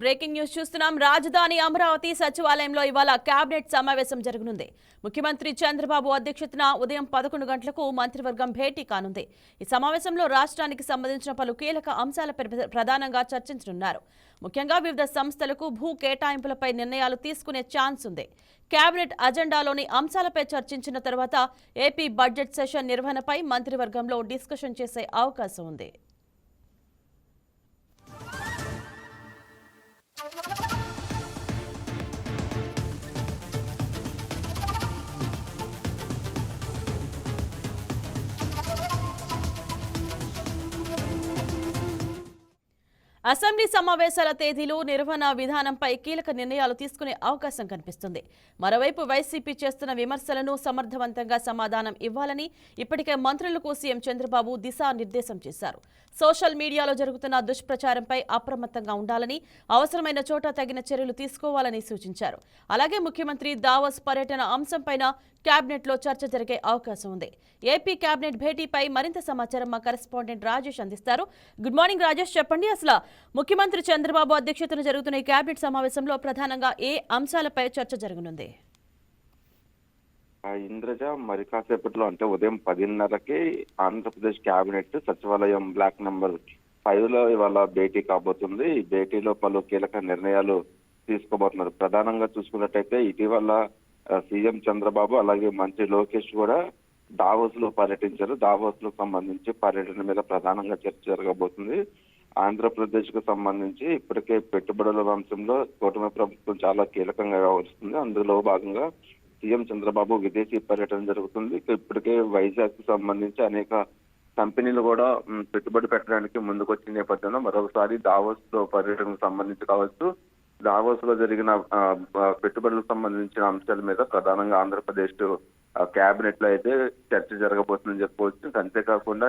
Breaking news చూస్తున్నాం. రాజధాని అమరావతి సచివాలయంలో ఇవాళ కేబినెట్ సమావేశం జరగనుంది. ముఖ్యమంత్రి చంద్రబాబు అధ్యక్షతన ఉదయం 11 గంటలకు మంత్రివర్గం భేటీ కానుంది. ఈ సమావేశంలో రాష్ట్రానికి సంబంధించిన పలు కీలక అంశాలపై ప్రధానంగా చర్చించనున్నారు. ముఖ్యంగా వివిధ సంస్థలకు భూ కేటాయింపులపై నిర్ణయాలు తీసుకునే ఛాన్స్ ఉంది. కేబినెట్ అజెండాలోని అంశాలపై చర్చించిన తర్వాత ఏపీ బడ్జెట్ సెషన్ నిర్వహణపై మంత్రివర్గంలో డిస్కషన్ చేసే అవకాశం ఉంది. అసెంబ్లీ సమావేశాల తేదీలు, నిర్వహణ విధానంపై కీలక నిర్ణయాలు తీసుకునే అవకాశం కనిపిస్తుంది. మరోవైపు వైసీపీ చేస్తున్న విమర్శలను సమర్థవంతంగా సమాధానం ఇవ్వాలని ఇప్పటికే మంత్రులకు సీఎం చంద్రబాబు దిశానిర్దేశం చేశారు. సోషల్ మీడియాలో జరుగుతున్న దుష్ప్రచారంపై అప్రమత్తంగా ఉండాలని, అవసరమైన చోట తగిన చర్యలు తీసుకోవాలని సూచించారు. అలాగే ముఖ్యమంత్రి దావోస్ పర్యటన అంశంపైన కేబినెట్లో చర్చ జరిగే అవకాశం ఉంది. ఏపీ కేబినెట్ భేటీపై మరింత సమాచారం మా కరెస్పాండెంట్ రాజేష్ అందిస్తారు. గుడ్ మార్నింగ్ రాజేష్, చెప్పండి, అసలు ముఖ్యమంత్రి చంద్రబాబు అధ్యక్షతన జరుగుతున్న ఈ కేబినెట్ సమావేశంలో ప్రధానంగా ఏ అంశాలపై చర్చ జరగనుంది? ఇంద్రజ, మరి కాసేపట్లో అంటే ఉదయం 10:30కి ఆంధ్రప్రదేశ్ కేబినెట్ సచివాలయం బ్లాక్ నెంబర్ 5లో ఇవాళ భేటీ కాబోతుంది. ఈ భేటీలో పలు కీలక నిర్ణయాలు తీసుకోబోతున్నారు. ప్రధానంగా చూసుకున్నట్టయితే ఇటీవల సీఎం చంద్రబాబు అలాగే మంత్రి లోకేష్ కూడా దావోస్ లో పర్యటించారు. దావోస్ లో సంబంధించి పర్యటన మీద ప్రధానంగా చర్చ జరగబోతుంది. ఆంధ్రప్రదేశ్ కు సంబంధించి ఇప్పటికే పెట్టుబడుల అంశంలో కూటమి ప్రభుత్వం చాలా కీలకంగా వ్యవహరిస్తుంది. అందులో భాగంగా సీఎం చంద్రబాబు విదేశీ పర్యటన జరుగుతుంది. ఇప్పటికే వైజాగ్ కు సంబంధించి అనేక కంపెనీలు కూడా పెట్టుబడి పెట్టడానికి ముందుకొచ్చిన నేపథ్యంలో మరొకసారి దావోస్ లో పర్యటనకు సంబంధించి కావచ్చు, దావోస్ లో జరిగిన పెట్టుబడులకు సంబంధించిన అంశాల మీద ప్రధానంగా ఆంధ్రప్రదేశ్ కేబినెట్ లో అయితే చర్చ జరగబోతుందని చెప్పుకోవచ్చు. అంతేకాకుండా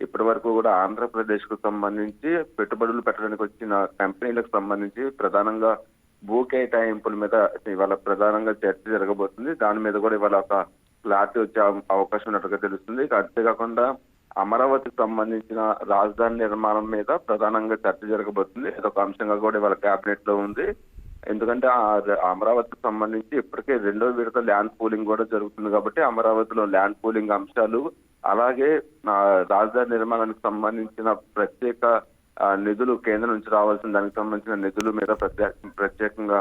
ఇప్పటి వరకు కూడా ఆంధ్రప్రదేశ్ కు సంబంధించి పెట్టుబడులు పెట్టడానికి వచ్చిన కంపెనీలకు సంబంధించి ప్రధానంగా భూ కేటాయింపుల మీద ఇవాళ ప్రధానంగా చర్చ జరగబోతుంది. దాని మీద కూడా ఇవాళ ఒక క్లారిటీ వచ్చే అవకాశం ఉన్నట్టుగా తెలుస్తుంది. అంతేకాకుండా అమరావతికి సంబంధించిన రాజధాని నిర్మాణం మీద ప్రధానంగా చర్చ జరగబోతుంది. ఇదొక అంశంగా కూడా ఇవాళ కేబినెట్ లో ఉంది. ఎందుకంటే అమరావతికి సంబంధించి ఇప్పటికే 2వ విడత ల్యాండ్ పూలింగ్ కూడా జరుగుతుంది కాబట్టి అమరావతిలో ల్యాండ్ పూలింగ్ అంశాలు, అలాగే రాజధాని నిర్మాణానికి సంబంధించిన ప్రత్యేక నిధులు, కేంద్రం నుంచి రావాల్సిన దానికి సంబంధించిన నిధుల మీద ప్రత్యేకంగా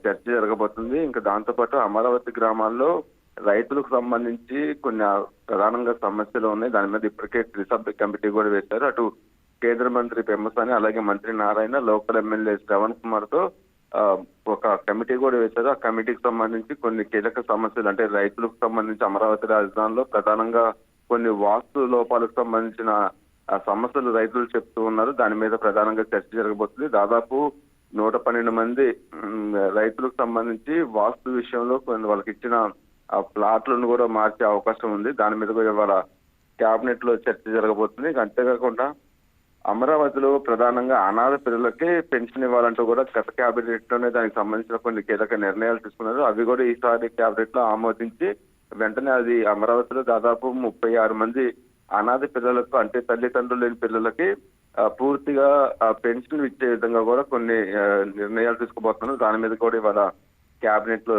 చర్చ జరగబోతుంది. ఇంకా దాంతోపాటు అమరావతి గ్రామాల్లో రైతులకు సంబంధించి కొన్ని ప్రధానంగా సమస్యలు ఉన్నాయి. దాని మీద ఇప్పటికే త్రిసభ్య కమిటీ కూడా వేశారు. అటు కేంద్ర మంత్రి పెమ్మసాని, అలాగే మంత్రి నారాయణ, లోకల్ ఎమ్మెల్యే శ్రవణ్ కుమార్ తో ఒక కమిటీ కూడా వేశారు. ఆ కమిటీకి సంబంధించి కొన్ని కీలక సమస్యలు అంటే రైతులకు సంబంధించి అమరావతి రాజధానిలో ప్రధానంగా కొన్ని వాస్తు లోపాలకు సంబంధించిన సమస్యలు రైతులు చెప్తూ ఉన్నారు. దాని మీద ప్రధానంగా చర్చ జరగబోతుంది. దాదాపు 112 మంది రైతులకు సంబంధించి వాస్తు విషయంలో కొన్ని వాళ్ళకి ఇచ్చిన ప్లాట్లను కూడా మార్చే అవకాశం ఉంది. దాని మీద కూడా ఇవాళ కేబినెట్ లో చర్చ జరగబోతుంది. అంతేకాకుండా అమరావతిలో ప్రధానంగా అనాథ పిల్లలకి పెన్షన్ ఇవ్వాలంటూ కూడా గత కేబినెట్ లోనే దానికి సంబంధించిన కొన్ని కీలక నిర్ణయాలు తీసుకున్నారు. అవి కూడా ఈసారి కేబినెట్ లో ఆమోదించి వెంటనే అది అమరావతిలో దాదాపు 36 మంది అనాథ పిల్లలకు అంటే తల్లిదండ్రులు లేని పిల్లలకి పూర్తిగా పెన్షన్ ఇచ్చే విధంగా కూడా కొన్ని నిర్ణయాలు తీసుకోబోతున్నారు. దాని మీద కూడా ఇవాళ కేబినెట్ లో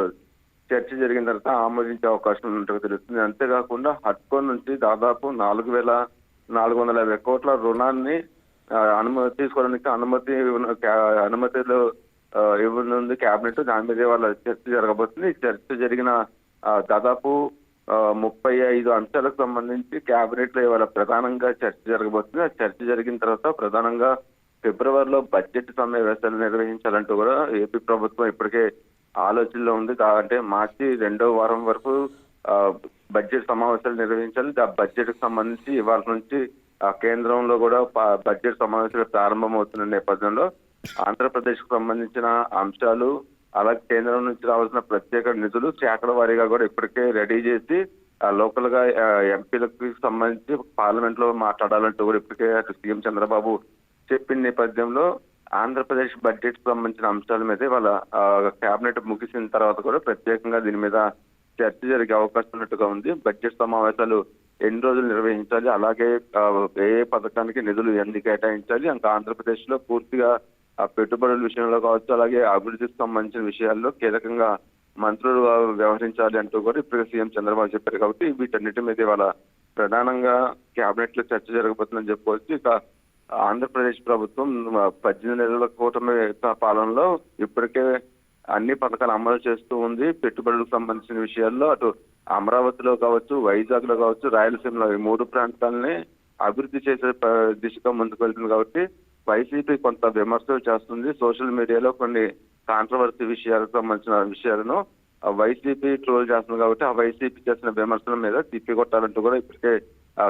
చర్చ జరిగిన తర్వాత ఆమోదించే అవకాశం ఉన్నట్టుగా తెలుస్తుంది. అంతేకాకుండా హట్కో నుంచి దాదాపు 4,450 కోట్ల రుణాన్ని తీసుకోవడానికి అనుమతిలో ఇవ్వనుంది కేబినెట్. దాని మీద వాళ్ళ చర్చ జరగబోతుంది. చర్చ జరిగిన దాదాపు 35 అంశాలకు సంబంధించి కేబినెట్ లో ఇవాళ ప్రధానంగా చర్చ జరగబోతుంది. ఆ చర్చ జరిగిన తర్వాత ప్రధానంగా ఫిబ్రవరిలో బడ్జెట్ సమావేశాలు నిర్వహించాలంటూ కూడా ఏపీ ప్రభుత్వం ఇప్పటికే ఆలోచనలో ఉంది. అంటే మార్చి 2వ వారం వరకు బడ్జెట్ సమావేశాలు నిర్వహించాలి. ఆ బడ్జెట్ కు సంబంధించి ఇవాళ నుంచి కేంద్రంలో కూడా బడ్జెట్ సమావేశాలు ప్రారంభమవుతున్న నేపథ్యంలో ఆంధ్రప్రదేశ్ కు సంబంధించిన అంశాలు, అలాగే కేంద్రం నుంచి రావాల్సిన ప్రత్యేక నిధులు శాఖల వారీగా కూడా ఇప్పటికే రెడీ చేసి లోకల్ గా ఎంపీలకు సంబంధించి పార్లమెంట్ లో మాట్లాడాలంటూ కూడా ఇప్పటికే అటు సీఎం చంద్రబాబు చెప్పిన నేపథ్యంలో ఆంధ్రప్రదేశ్ బడ్జెట్ కు సంబంధించిన అంశాల మీద వాళ్ళ కేబినెట్ ముగిసిన తర్వాత కూడా ప్రత్యేకంగా దీని మీద చర్చ జరిగే అవకాశం ఉన్నట్టుగా ఉంది. బడ్జెట్ సమావేశాలు ఎన్ని రోజులు నిర్వహించాలి, అలాగే ఏ పథకానికి నిధులు ఎన్ని కేటాయించాలి, ఇంకా ఆంధ్రప్రదేశ్ లో పూర్తిగా ఆ పెట్టుబడుల విషయంలో కావచ్చు, అలాగే అభివృద్ధికి సంబంధించిన విషయాల్లో కీలకంగా మంత్రులు వ్యవహరించాలి అంటూ కూడా ఇప్పుడు సీఎం చంద్రబాబు చెప్పారు. కాబట్టి వీటన్నిటి మీద ఇవాళ ప్రధానంగా కేబినెట్ లో చర్చ జరగబోతుందని చెప్పుకోవచ్చు. ఇక ఆంధ్రప్రదేశ్ ప్రభుత్వం 18 నెలల కూటమి పాలనలో ఇప్పటికే అన్ని పథకాలు అమలు చేస్తూ ఉంది. పెట్టుబడులకు సంబంధించిన విషయాల్లో అటు అమరావతిలో కావచ్చు, వైజాగ్ లో కావచ్చు, రాయలసీమలో ఈ 3 ప్రాంతాలని అభివృద్ధి చేసే దిశగా ముందుకు వెళ్తుంది. కాబట్టి వైసీపీ కొంత విమర్శలు చేస్తుంది. సోషల్ మీడియాలో కొన్ని కాంట్రవర్సీ విషయాలకు సంబంధించిన విషయాలను వైసీపీ ట్రోల్ చేస్తుంది. కాబట్టి ఆ వైసీపీ చేసిన విమర్శల మీద తిప్పికొట్టాలంటూ కూడా ఇప్పటికే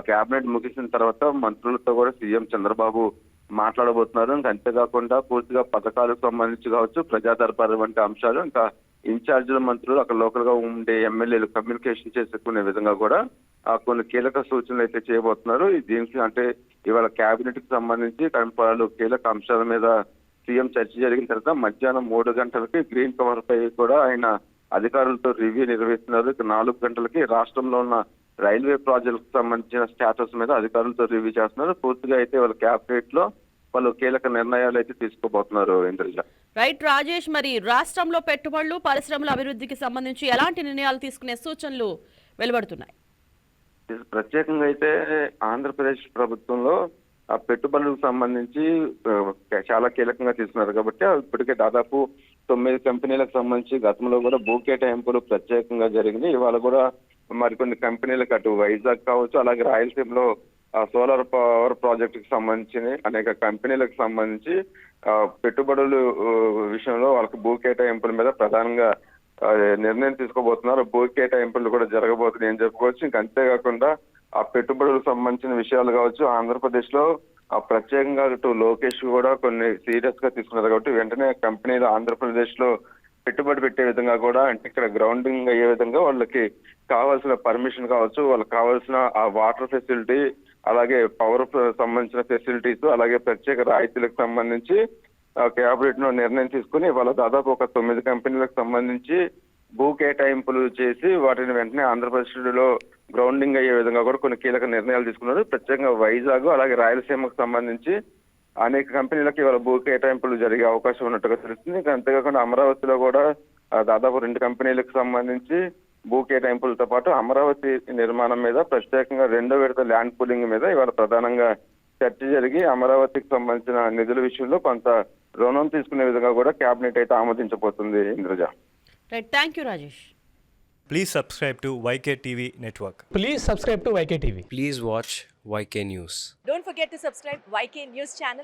కేబినెట్ ముగిసిన తర్వాత మంత్రులతో కూడా సీఎం చంద్రబాబు మాట్లాడబోతున్నారు. ఇంకా అంతేకాకుండా పూర్తిగా పథకాలకు సంబంధించి కావచ్చు, ప్రజా దర్బారు వంటి అంశాలు, ఇంకా ఇన్ఛార్జీల మంత్రులు అక్కడ లోకల్ గా ఉండే ఎమ్మెల్యేలు కమ్యూనికేషన్ చేసుకునే విధంగా కూడా కొన్ని కీలక సూచనలు అయితే చేయబోతున్నారు. దీనికి అంటే ఇవాళ కేబినెట్ కి సంబంధించి పలు కీలక అంశాల మీద సీఎం చర్చ జరిగిన తర్వాత మధ్యాహ్నం 3 గంటలకి గ్రీన్ కవర్ పై కూడా ఆయన అధికారులతో రివ్యూ నిర్వహిస్తున్నారు. 4 గంటలకి రాష్ట్రంలో ఉన్న రైల్వే ప్రాజెక్టుకు సంబంధించిన స్టేటస్ మీద అధికారులతో రివ్యూ చేస్తున్నారు. పూర్తిగా అయితే వాళ్ళ కేబినెట్ లో పలు కీలక నిర్ణయాలు అయితే తీసుకోబోతున్నారు. ఇంద్రజ. రైట్ రాజేష్, మరి రాష్ట్రంలో పెట్టుబడులు పరిశ్రమల అభివృద్ధికి సంబంధించి ఎలాంటి నిర్ణయాలు తీసుకునే సూచనలు వెలువడుతున్నాయి? ప్రత్యేకంగా అయితే ఆంధ్రప్రదేశ్ ప్రభుత్వంలో ఆ పెట్టుబడులకు సంబంధించి చాలా కీలకంగా తీసుకున్నారు. కాబట్టి ఇప్పటికే దాదాపు 9 కంపెనీలకు సంబంధించి గతంలో కూడా భూ కేటాయింపులు ప్రత్యేకంగా జరిగినాయి. ఇవాళ కూడా మరికొన్ని కంపెనీలకు అటు వైజాగ్ కావచ్చు, అలాగే రాయలసీమలో సోలార్ పవర్ ప్రాజెక్టుకి సంబంధించిన అనేక కంపెనీలకు సంబంధించి పెట్టుబడులు విషయంలో వాళ్ళకి భూ కేటాయింపుల మీద ప్రధానంగా నిర్ణయం తీసుకోబోతున్నారు. భూ కేటాయింపులు కూడా జరగబోతున్నాయి అని చెప్పుకోవచ్చు. ఇంకా అంతేకాకుండా ఆ పెట్టుబడులకు సంబంధించిన విషయాలు కావచ్చు, ఆంధ్రప్రదేశ్ లో ప్రత్యేకంగా ఇటు లోకేష్ కూడా కొన్ని సీరియస్ గా తీసుకున్నారు. కాబట్టి వెంటనే కంపెనీలు ఆంధ్రప్రదేశ్ లో పెట్టుబడి పెట్టే విధంగా కూడా, అంటే ఇక్కడ గ్రౌండింగ్ అయ్యే విధంగా వాళ్ళకి కావాల్సిన పర్మిషన్ కావచ్చు, వాళ్ళకి కావాల్సిన ఆ వాటర్ ఫెసిలిటీ, అలాగే పవర్ సంబంధించిన ఫెసిలిటీస్, అలాగే ప్రత్యేక రాయితీలకు సంబంధించి కేబినెట్ లో నిర్ణయం తీసుకుని వాళ్ళ దాదాపు ఒక 9 కంపెనీలకు సంబంధించి భూ కేటాయింపులు చేసి వాటిని వెంటనే ఆంధ్రప్రదేశ్ లో గ్రౌండింగ్ అయ్యే విధంగా కూడా కొన్ని కీలక నిర్ణయాలు తీసుకున్నారు. ప్రత్యేకంగా వైజాగ్ అలాగే రాయలసీమకు సంబంధించి అనేక కంపెనీలకు ఇవాళ భూ కేటాయింపులు జరిగే అవకాశం ఉన్నట్టుగా తెలుస్తుంది. ఇంకా అంతేకాకుండా అమరావతిలో కూడా దాదాపు 2 కంపెనీలకు సంబంధించి భూ కేటాయింపులతో పాటు అమరావతి నిర్మాణం మీద ప్రత్యేకంగా 2వ విడత ల్యాండ్ పూలింగ్ మీద ఇవాళ ప్రధానంగా చర్చ జరిగి అమరావతికి సంబంధించిన నిధుల విషయంలో కొంత రుణం తీసుకునే విధంగా కూడా కేబినెట్ అయితే ఆమోదించబోతుంది. Indraja. Right, thank you Rajesh. Please subscribe to YK TV Network. Please subscribe to YK TV. Please watch YK News. Don't forget to subscribe YK News channel